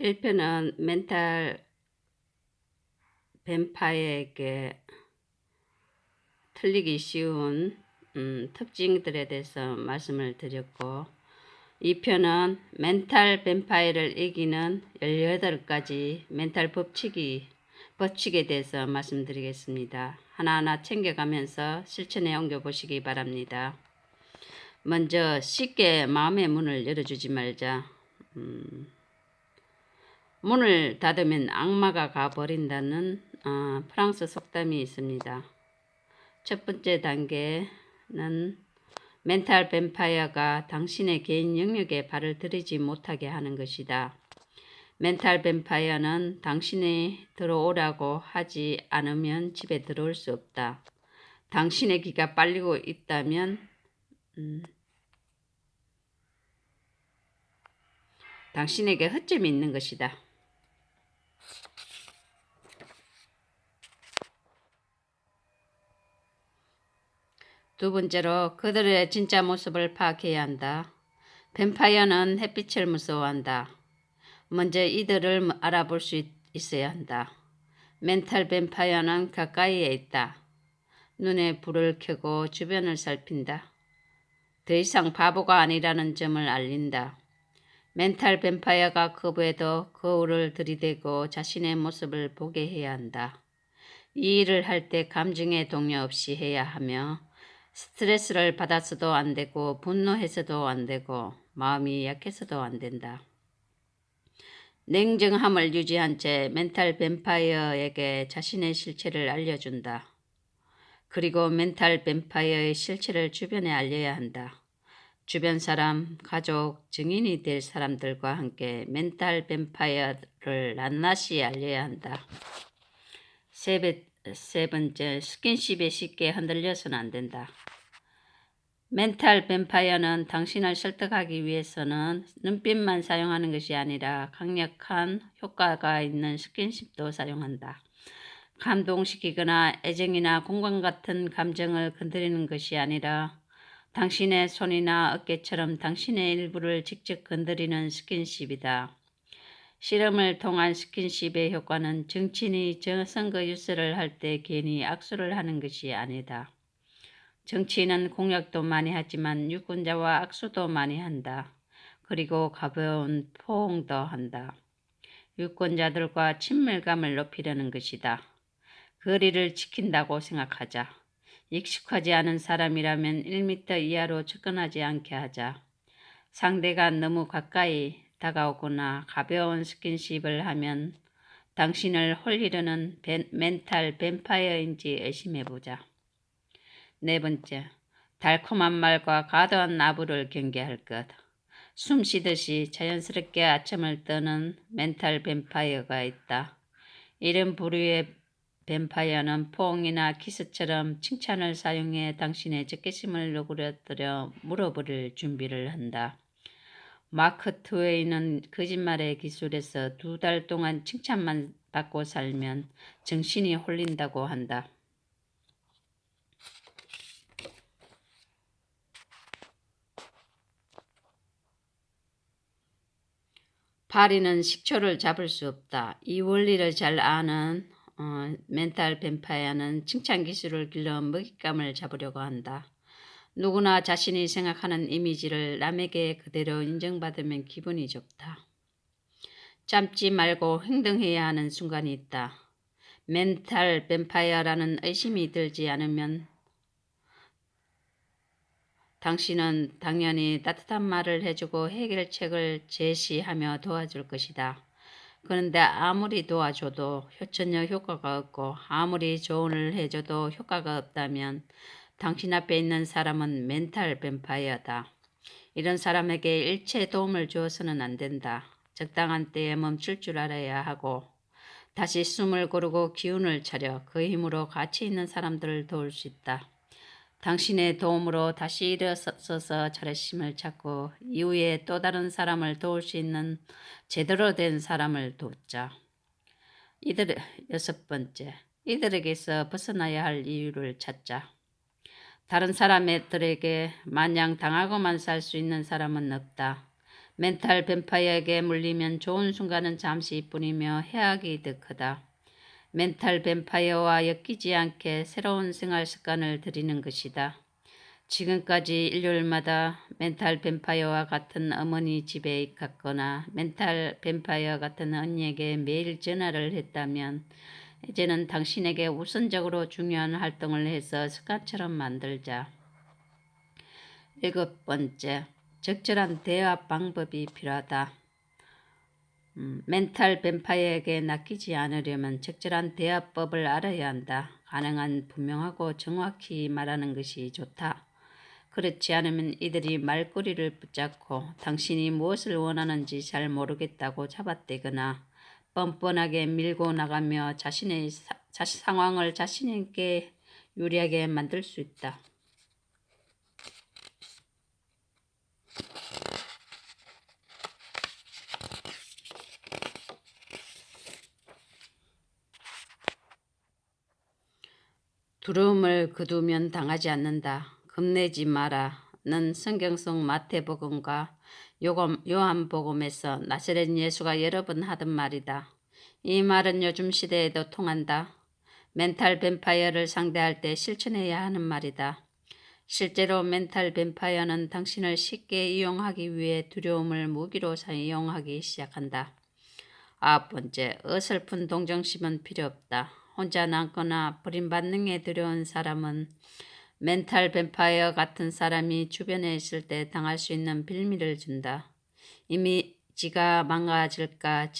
1편은 멘탈 뱀파이어에게 틀리기 쉬운 특징들에 대해서 말씀을 드렸고, 2편은 멘탈 뱀파이어를 이기는 18가지 멘탈 법칙에 대해서 말씀드리겠습니다. 하나하나 챙겨가면서 실천에 옮겨보시기 바랍니다. 먼저 쉽게 마음의 문을 열어주지 말자. 문을 닫으면 악마가 가버린다는 프랑스 속담이 있습니다. 첫 번째 단계는 멘탈 뱀파이어가 당신의 개인 영역에 발을 들이지 못하게 하는 것이다. 멘탈 뱀파이어는 당신이 들어오라고 하지 않으면 집에 들어올 수 없다. 당신의 기가 빨리고 있다면 당신에게 허점이 있는 것이다. 두 번째로 그들의 진짜 모습을 파악해야 한다. 뱀파이어는 햇빛을 무서워한다. 먼저 이들을 알아볼 수 있어야 한다. 멘탈 뱀파이어는 가까이에 있다. 눈에 불을 켜고 주변을 살핀다. 더 이상 바보가 아니라는 점을 알린다. 멘탈 뱀파이어가 거부해도 거울을 들이대고 자신의 모습을 보게 해야 한다. 이 일을 할 때 감정에 동요 없이 해야 하며 스트레스를 받아서도 안 되고 분노해서도 안 되고 마음이 약해서도 안 된다. 냉정함을 유지한 채 멘탈 뱀파이어에게 자신의 실체를 알려준다. 그리고 멘탈 뱀파이어의 실체를 주변에 알려야 한다. 주변 사람, 가족, 증인이 될 사람들과 함께 멘탈 뱀파이어를 낱낱이 알려야 한다. 세 번째, 스킨십에 쉽게 흔들려서는 안 된다. 멘탈 뱀파이어는 당신을 설득하기 위해서는 눈빛만 사용하는 것이 아니라 강력한 효과가 있는 스킨십도 사용한다. 감동시키거나 애정이나 공감 같은 감정을 건드리는 것이 아니라 당신의 손이나 어깨처럼 당신의 일부를 직접 건드리는 스킨십이다. 실험을 통한 스킨십의 효과는 정치인이 선거 유세를 할 때 괜히 악수를 하는 것이 아니다. 정치인은 공약도 많이 하지만 유권자와 악수도 많이 한다. 그리고 가벼운 포옹도 한다. 유권자들과 친밀감을 높이려는 것이다. 거리를 지킨다고 생각하자. 익숙하지 않은 사람이라면 1m 이하로 접근하지 않게 하자. 상대가 너무 가까이 다가오거나 가벼운 스킨십을 하면 당신을 홀리려는 멘탈 뱀파이어인지 의심해보자. 네 번째, 달콤한 말과 과도한 나부를 경계할 것. 숨 쉬듯이 자연스럽게 아첨을 떠는 멘탈 뱀파이어가 있다. 이런 부류의 뱀파이어는 포옹이나 키스처럼 칭찬을 사용해 당신의 적개심을 누그러뜨려 물어버릴 준비를 한다. 마크 트웨이는 거짓말의 기술에서 2달 동안 칭찬만 받고 살면 정신이 홀린다고 한다. 파리는 식초를 잡을 수 없다. 이 원리를 잘 아는 멘탈 뱀파이어는 칭찬 기술을 길러 먹잇감을 잡으려고 한다. 누구나 자신이 생각하는 이미지를 남에게 그대로 인정받으면 기분이 좋다. 참지 말고 행동해야 하는 순간이 있다. 멘탈 뱀파이어라는 의심이 들지 않으면 당신은 당연히 따뜻한 말을 해주고 해결책을 제시하며 도와줄 것이다. 그런데 아무리 도와줘도 전혀 효과가 없고 아무리 조언을 해줘도 효과가 없다면 당신 앞에 있는 사람은 멘탈 뱀파이어다. 이런 사람에게 일체 도움을 주어서는 안 된다. 적당한 때에 멈출 줄 알아야 하고 다시 숨을 고르고 기운을 차려 그 힘으로 가치 있는 사람들을 도울 수 있다. 당신의 도움으로 다시 일어서서 자존심을 찾고 이후에 또 다른 사람을 도울 수 있는 제대로 된 사람을 돕자. 여섯 번째, 이들에게서 벗어나야 할 이유를 찾자. 다른 사람들에게 마냥 당하고만 살 수 있는 사람은 없다. 멘탈 뱀파이어에게 물리면 좋은 순간은 잠시뿐이며 해악이 더 크다. 멘탈 뱀파이어와 엮이지 않게 새로운 생활 습관을 들이는 것이다. 지금까지 일요일마다 멘탈 뱀파이어와 같은 어머니 집에 갔거나 멘탈 뱀파이어 같은 언니에게 매일 전화를 했다면 이제는 당신에게 우선적으로 중요한 활동을 해서 습관처럼 만들자. 7번째, 적절한 대화 방법이 필요하다. 멘탈 뱀파이어에게 낚이지 않으려면 적절한 대화법을 알아야 한다. 가능한 분명하고 정확히 말하는 것이 좋다. 그렇지 않으면 이들이 말꼬리를 붙잡고 당신이 무엇을 원하는지 잘 모르겠다고 잡아떼거나 뻔뻔하게 밀고 나가며 자신의 상황을 자신에게 유리하게 만들 수 있다. 두려움을 거두면 당하지 않는다. 겁내지 마라. 는 성경 속 마태복음과 요한복음에서 나사렛 예수가 여러 번 하던 말이다. 이 말은 요즘 시대에도 통한다. 멘탈 뱀파이어를 상대할 때 실천해야 하는 말이다. 실제로 멘탈 뱀파이어는 당신을 쉽게 이용하기 위해 두려움을 무기로 사용하기 시작한다. 9번째, 어설픈 동정심은 필요 없다. 혼자 남거나 버림받는 게 두려운 사람은 멘탈 뱀파이어 같은 사람이 주변에 있을 때 당할 수 있는 빌미를 준다. 이미지가 망가질까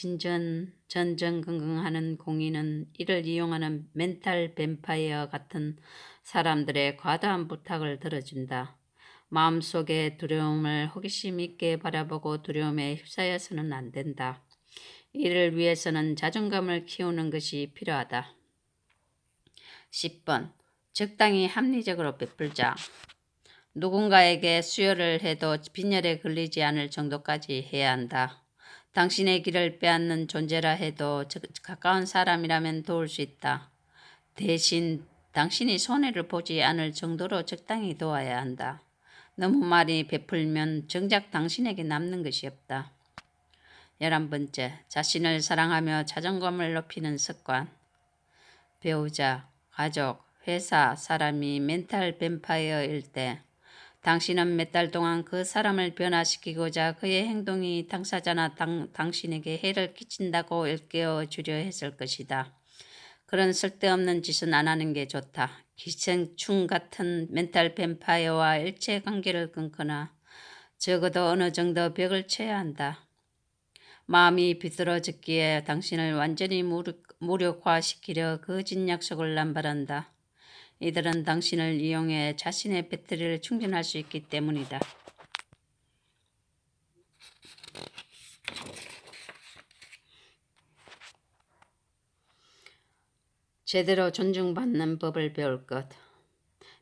전전긍긍하는 공인은 이를 이용하는 멘탈 뱀파이어 같은 사람들의 과도한 부탁을 들어준다. 마음속의 두려움을 호기심 있게 바라보고 두려움에 휩싸여서는 안 된다. 이를 위해서는 자존감을 키우는 것이 필요하다. 10번. 적당히 합리적으로 베풀자. 누군가에게 수여를 해도 빈혈에 걸리지 않을 정도까지 해야 한다. 당신의 길을 빼앗는 존재라 해도 가까운 사람이라면 도울 수 있다. 대신 당신이 손해를 보지 않을 정도로 적당히 도와야 한다. 너무 많이 베풀면 정작 당신에게 남는 것이 없다. 11번째, 자신을 사랑하며 자존감을 높이는 습관. 배우자, 가족, 회사 사람이 멘탈 뱀파이어일 때 당신은 몇 달 동안 그 사람을 변화시키고자 그의 행동이 당사자나 당신에게 해를 끼친다고 일깨워 주려 했을 것이다. 그런 쓸데없는 짓은 안 하는 게 좋다. 기생충 같은 멘탈 뱀파이어와 일체 관계를 끊거나 적어도 어느 정도 벽을 쳐야 한다. 마음이 비뚤어졌기에 당신을 완전히 무력화시키려 거짓 약속을 남발한다. 이들은 당신을 이용해 자신의 배터리를 충전할 수 있기 때문이다. 제대로 존중받는 법을 배울 것.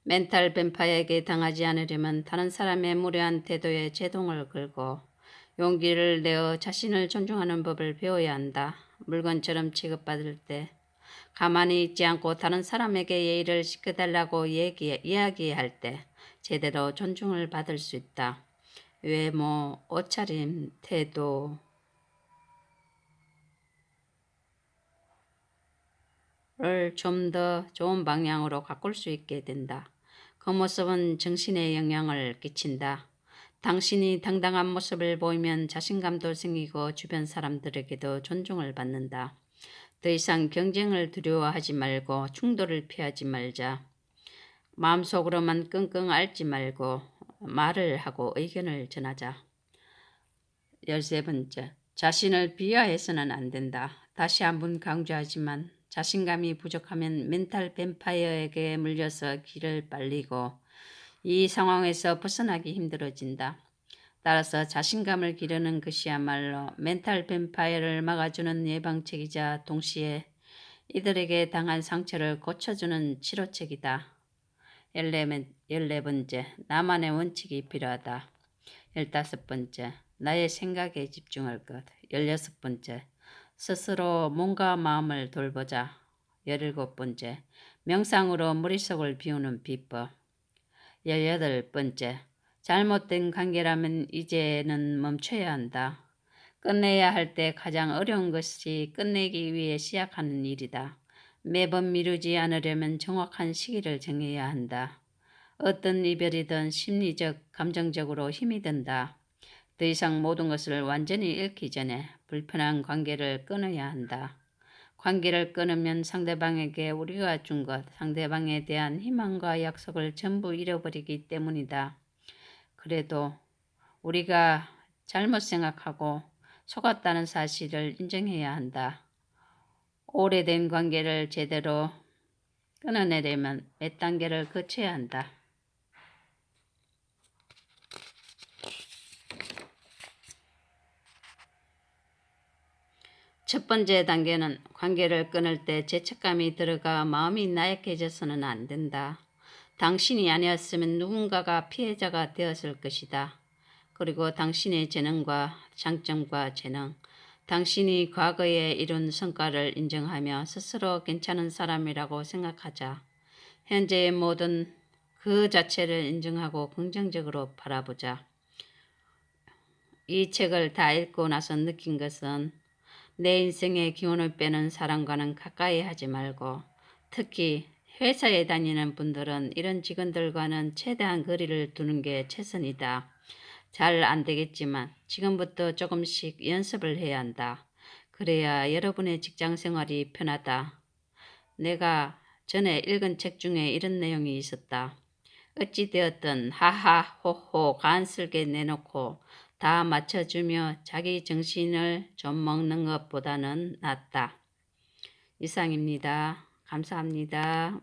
멘탈 뱀파이어에게 당하지 않으려면 다른 사람의 무례한 태도에 제동을 걸고 용기를 내어 자신을 존중하는 법을 배워야 한다. 물건처럼 취급받을 때 가만히 있지 않고 다른 사람에게 예의를 시켜달라고 이야기할 때 제대로 존중을 받을 수 있다. 외모, 옷차림, 태도를 좀 더 좋은 방향으로 가꿀 수 있게 된다. 그 모습은 정신에 영향을 끼친다. 당신이 당당한 모습을 보이면 자신감도 생기고 주변 사람들에게도 존중을 받는다. 더 이상 경쟁을 두려워하지 말고 충돌을 피하지 말자. 마음속으로만 끙끙 앓지 말고 말을 하고 의견을 전하자. 13번째, 자신을 비하해서는 안 된다. 다시 한번 강조하지만 자신감이 부족하면 멘탈 뱀파이어에게 물려서 길을 빨리고 이 상황에서 벗어나기 힘들어진다. 따라서 자신감을 기르는 것이야말로 멘탈 뱀파이어를 막아주는 예방책이자 동시에 이들에게 당한 상처를 고쳐주는 치료책이다. 14번째, 나만의 원칙이 필요하다. 15번째, 나의 생각에 집중할 것. 16번째, 스스로 몸과 마음을 돌보자. 17번째, 명상으로 머릿속을 비우는 비법. 18번째, 잘못된 관계라면 이제는 멈춰야 한다. 끝내야 할 때 가장 어려운 것이 끝내기 위해 시작하는 일이다. 매번 미루지 않으려면 정확한 시기를 정해야 한다. 어떤 이별이든 심리적, 감정적으로 힘이 든다. 더 이상 모든 것을 완전히 잃기 전에 불편한 관계를 끊어야 한다. 관계를 끊으면 상대방에게 우리가 준 것, 상대방에 대한 희망과 약속을 전부 잃어버리기 때문이다. 그래도 우리가 잘못 생각하고 속았다는 사실을 인정해야 한다. 오래된 관계를 제대로 끊어내려면 몇 단계를 거쳐야 한다. 첫 번째 단계는 관계를 끊을 때 죄책감이 들어가 마음이 나약해져서는 안 된다. 당신이 아니었으면 누군가가 피해자가 되었을 것이다. 그리고 당신의 재능과 장점과 재능, 당신이 과거에 이룬 성과를 인정하며 스스로 괜찮은 사람이라고 생각하자. 현재의 모든 그 자체를 인정하고 긍정적으로 바라보자. 이 책을 다 읽고 나서 느낀 것은 내 인생의 기운을 빼는 사람과는 가까이 하지 말고, 특히 회사에 다니는 분들은 이런 직원들과는 최대한 거리를 두는 게 최선이다. 잘 안 되겠지만 지금부터 조금씩 연습을 해야 한다. 그래야 여러분의 직장 생활이 편하다. 내가 전에 읽은 책 중에 이런 내용이 있었다. 어찌되었든 하하 호호 간슬게 내놓고 다 맞춰주며 자기 정신을 좀 먹는 것보다는 낫다. 이상입니다. 감사합니다.